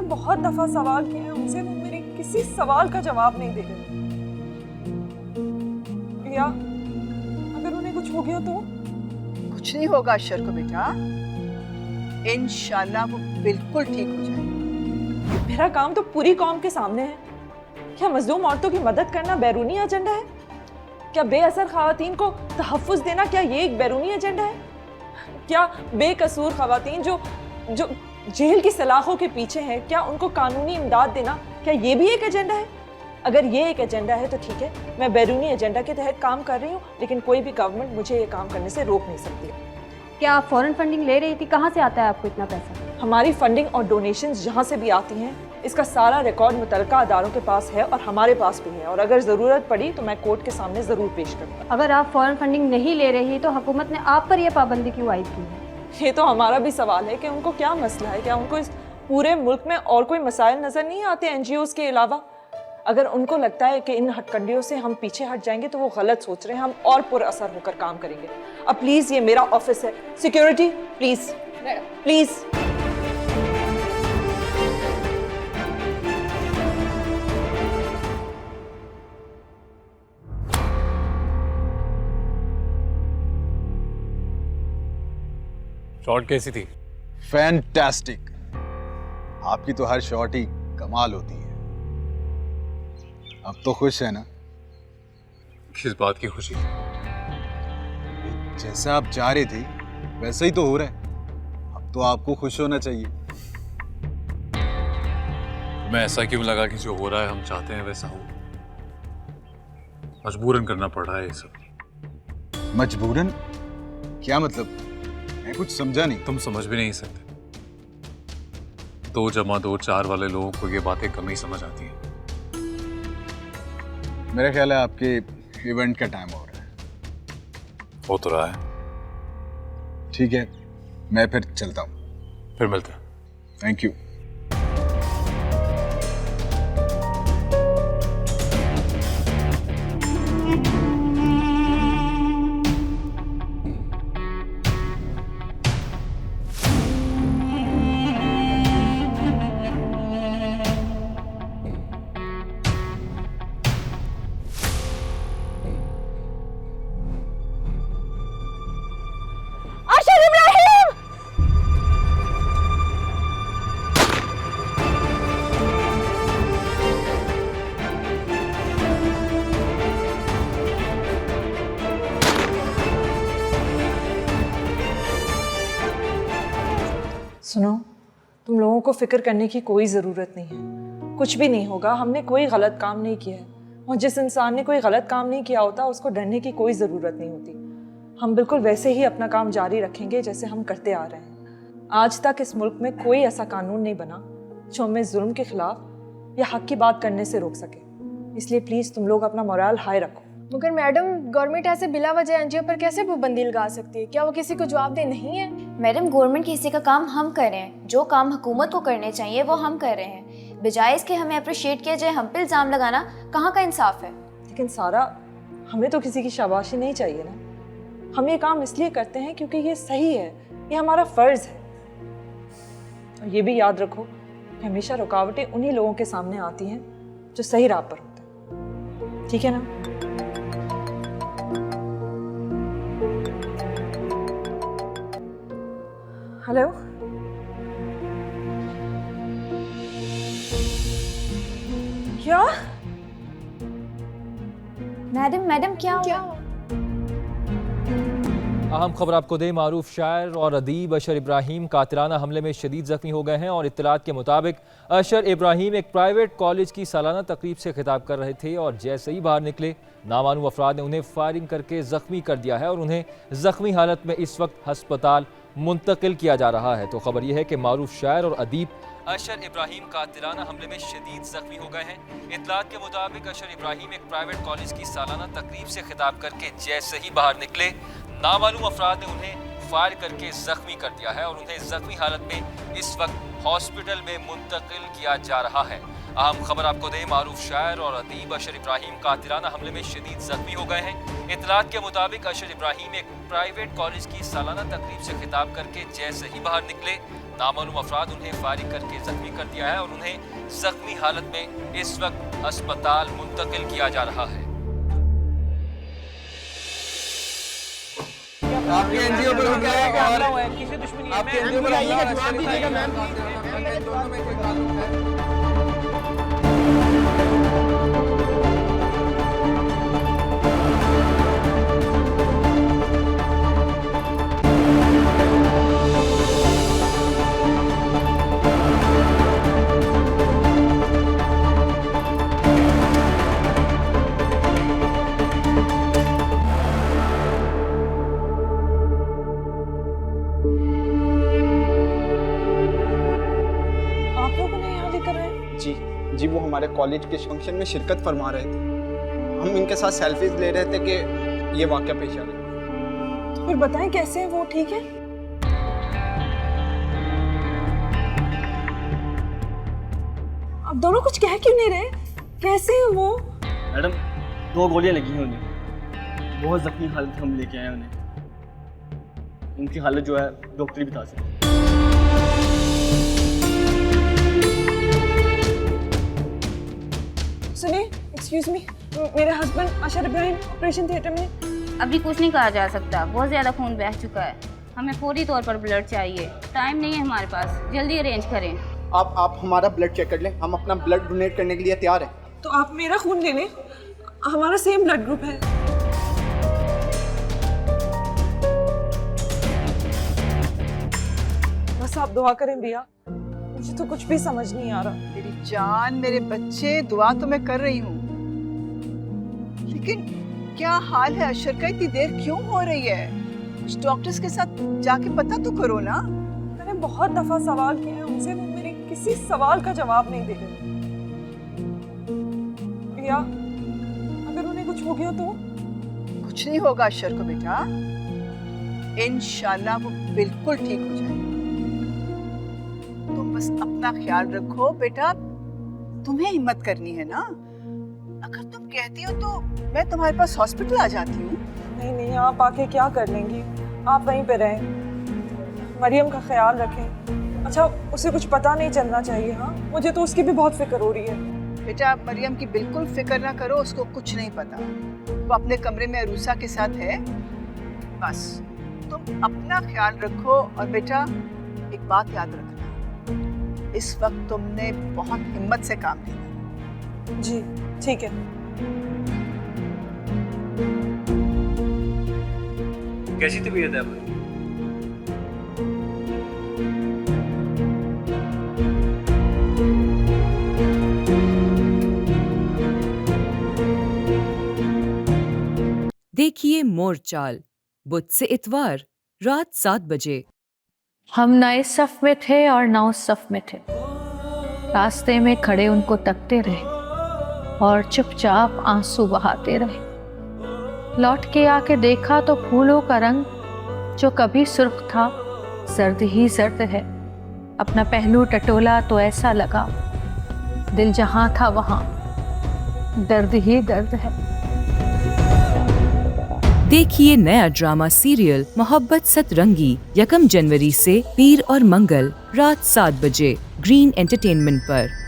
बहुत दफा सवाल किए हैं उनसे, वो मेरे किसी सवाल का जवाब नहीं दे रहे। या अगर उन्हें कुछ हो गया तो? कुछ नहीं होगा अशर को बेटा, इंशाल्लाह वो बिल्कुल ठीक हो जाएगी। मेरा काम तो पूरी कौम के सामने है। क्या मजलूम औरतों की मदद करना बैरूनी एजेंडा है? क्या बेअसर खवातीन को तहफ़्फ़ुज़ देना, क्या ये एक बैरूनी एजेंडा है? क्या बेकसूर खवातीन जो जेल की सलाखों के पीछे हैं, क्या उनको कानूनी इमदाद देना, क्या ये भी एक एजेंडा है? अगर ये एक एजेंडा है तो ठीक है, मैं बैरूनी एजेंडा के तहत काम कर रही हूँ, लेकिन कोई भी गवर्नमेंट मुझे ये काम करने से रोक नहीं सकती। क्या आप फॉरेन फंडिंग ले रही थी? कहाँ से आता है आपको इतना पैसा? हमारी फंडिंग और डोनेशंस जहाँ से भी आती हैं, इसका सारा रिकॉर्ड मुतल्लिका अदारों के पास है और हमारे पास भी है, और अगर ज़रूरत पड़ी तो मैं कोर्ट के सामने ज़रूर पेश करूँगा। अगर आप फॉरेन फंडिंग नहीं ले रही तो हुकूमत ने आप पर यह पाबंदी क्यों आयद की है? ये तो हमारा भी सवाल है कि उनको क्या मसला है। क्या उनको इस पूरे मुल्क में और कोई मसाइल नज़र नहीं आते NGOs के अलावा? अगर उनको लगता है कि इन हथकंडियों से हम पीछे हट जाएंगे तो वो गलत सोच रहे हैं। हम और पुरअसर होकर काम करेंगे। अब प्लीज़, ये मेरा ऑफिस है, सिक्योरिटी प्लीज़ प्लीज़। शॉट कैसी थी? फैंटास्टिक। आपकी तो हर शॉट ही कमाल होती है। अब तो खुश है ना? किस बात की खुशी? जैसा आप चाह रहे थे वैसा ही तो हो रहा है। अब तो आपको खुश होना चाहिए। मैं ऐसा क्यों लगा कि जो हो रहा है हम चाहते हैं वैसा हो? मजबूरन करना पड़ रहा है ये सब। मजबूरन? क्या मतलब? मैं कुछ समझा नहीं। तुम समझ भी नहीं सकते। 2 + 2 4 वाले लोगों को ये बातें कम ही समझ आती हैं। मेरा ख्याल है आपके इवेंट का टाइम हो रहा है। हो तो रहा है। ठीक है, मैं फिर चलता हूँ। फिर मिलते हैं। Thank you. सुनो, तुम लोगों को फिक्र करने की कोई ज़रूरत नहीं है। कुछ भी नहीं होगा। हमने कोई गलत काम नहीं किया है, और जिस इंसान ने कोई गलत काम नहीं किया होता उसको डरने की कोई ज़रूरत नहीं होती। हम बिल्कुल वैसे ही अपना काम जारी रखेंगे जैसे हम करते आ रहे हैं। आज तक इस मुल्क में कोई ऐसा कानून नहीं बना जो हमें जुल्म के खिलाफ या हक की बात करने से रोक सके। इसलिए प्लीज़ तुम लोग अपना मोरल हाई रखो। मगर मैडम, गवर्नमेंट ऐसे बिला वजह NGO पर कैसे पाबंदी लगा सकती है? क्या वो किसी को जवाबदेह नहीं है? मैडम, गवर्नमेंट किसी का काम हम कर रहे हैं। जो काम हुकूमत को करने चाहिए वो हम कर रहे हैं। बजाय इसके हमें अप्रिशिएट किया जाए, हम पे इल्ज़ाम लगाना कहाँ का इंसाफ है? लेकिन सारा, हमें तो किसी की शाबाशी नहीं चाहिए ना। हम ये काम इसलिए करते हैं क्योंकि ये सही है, ये हमारा फ़र्ज़ है। और ये भी याद रखो कि हमेशा रुकावटें उन्हीं लोगों के सामने आती हैं जो सही राह पर होते हैं। ठीक है ना? हेलो, क्या? मैडम क्या हुआ? अहम खबर आपको दें, मारूफ शायर और अदीब अशर इब्राहिम कातिलाना हमले में शदीद जख्मी हो गए हैं। और इत्तलात के मुताबिक अशर इब्राहिम एक प्राइवेट कॉलेज की सालाना तकरीब से खिताब कर रहे थे, और जैसे ही बाहर निकले नामालूम अफराद ने उन्हें फायरिंग करके जख्मी कर दिया है, और उन्हें जख्मी हालत में इस वक्त हस्पताल मुंतकिल किया जा रहा है। तो खबर यह है कि मारूफ शायर और अदीब अशर इब्राहिम कातिलाना हमले में शदीद जख्मी हो गए हैं। इत्तलात के मुताबिक अशर इब्राहिम एक प्राइवेट कॉलेज की सालाना तकरीब से खिताब करके जैसे ही बाहर निकले नामालूम अफराद ने उन्हें फायर करके जख्मी कर दिया है, और उन्हें जख्मी हालत में इस वक्त हॉस्पिटल में मुंतकिल किया जा रहा है। अहम खबर आपको दें, मारूफ शायर और अदीब अशर इब्राहिम कातिलाना हमले में शदीद जख्मी हो गए हैं। इत्तलात के मुताबिक अशर इब्राहिम एक प्राइवेट कॉलेज की सालाना तकरीब से खिताब करके जैसे ही बाहर निकले नामालूम अफराद उन्हें फायरिंग करके जख्मी कर दिया है और उन्हें जख्मी हालत में इस वक्त अस्पताल मुंतकिल किया जा रहा है। आपके एनजीओ पर क्या है और किसी दुश्मनी है? आपके एनजीओ पर आइएगा, जवाब दीजिएगा मैम। दोनों में कोई ताल्लुक है? जी वो हमारे कॉलेज के फंक्शन में शिरकत फरमा रहे थे। हम इनके साथ सेल्फीज ले रहे थे कि ये वाकया पेश आ गया। तो फिर बताएं कैसे है वो, ठीक है? अब दोनों कुछ कह क्यों नहीं रहे? कैसे है वो? मैडम 2 गोलियां लगी हैं उन्हें, बहुत जख्मी हालत में हम लेके आए उन्हें। उनकी हालत जो है डॉक्टर ही बता सकते। सुनिए, एक्सक्यूज मी, मेरे हस्बैंड अशर इब्राहिम ऑपरेशन थिएटर में। अभी कुछ नहीं कहा जा सकता, बहुत ज़्यादा खून बह चुका है। हमें फौरी तौर पर ब्लड चाहिए, टाइम नहीं है हमारे पास, जल्दी अरेंज करें। आप हमारा ब्लड चेक कर लें, हम अपना ब्लड डोनेट करने के लिए तैयार हैं। तो आप मेरा खून ले लें, हमारा सेम ब्लड ग्रुप है। बस आप दुआ करें भैया, मुझे तो कुछ भी समझ नहीं आ रहा। मेरी जान, मेरे बच्चे, दुआ तो मैं कर रही हूँ, लेकिन क्या हाल है अशर का? इतनी देर क्यों हो रही है? कुछ डॉक्टर्स के साथ जाके पता तो करो ना। मैंने बहुत दफा सवाल किए हैं उनसे, वो मेरे किसी सवाल का जवाब नहीं दे रहे। भैया, अगर उन्हें कुछ हो गया तो? कुछ नहीं होगा अशर को बेटा, इंशाल्लाह वो बिल्कुल ठीक हो जाएगा। तुम बस अपना ख्याल रखो बेटा, तुम्हें हिम्मत करनी है ना। अगर तुम कहती हो तो मैं तुम्हारे पास हॉस्पिटल आ जाती हूँ। नहीं नहीं, आप आके क्या कर लेंगी? आप वहीं पे रहें, मरियम का ख्याल रखें। अच्छा, उसे कुछ पता नहीं चलना चाहिए। हाँ, मुझे तो उसकी भी बहुत फिक्र हो रही है। बेटा, मरियम की बिल्कुल फिक्र ना करो, उसको कुछ नहीं पता। वो अपने कमरे में अरूसा के साथ है। बस तुम अपना ख्याल रखो। और बेटा, एक बात याद रखना, इस वक्त तुमने बहुत हिम्मत से काम लिया। जी ठीक है। कैसी तबीयत है आपकी? देखिए मोरचाल, बुध से इतवार रात 7 बजे। हम ना इस सफ में थे और ना उस सफ में थे। रास्ते में खड़े उनको तकते रहे और चुपचाप आंसू बहाते रहे। लौट के आके देखा तो फूलों का रंग जो कभी सुर्ख था, जर्द ही जर्द है। अपना पहलू टटोला तो ऐसा लगा, दिल जहां था वहां दर्द ही दर्द है। देखिए नया ड्रामा सीरियल मोहब्बत सतरंगी 1 जनवरी से पीर और मंगल रात 7 बजे ग्रीन एंटरटेनमेंट पर।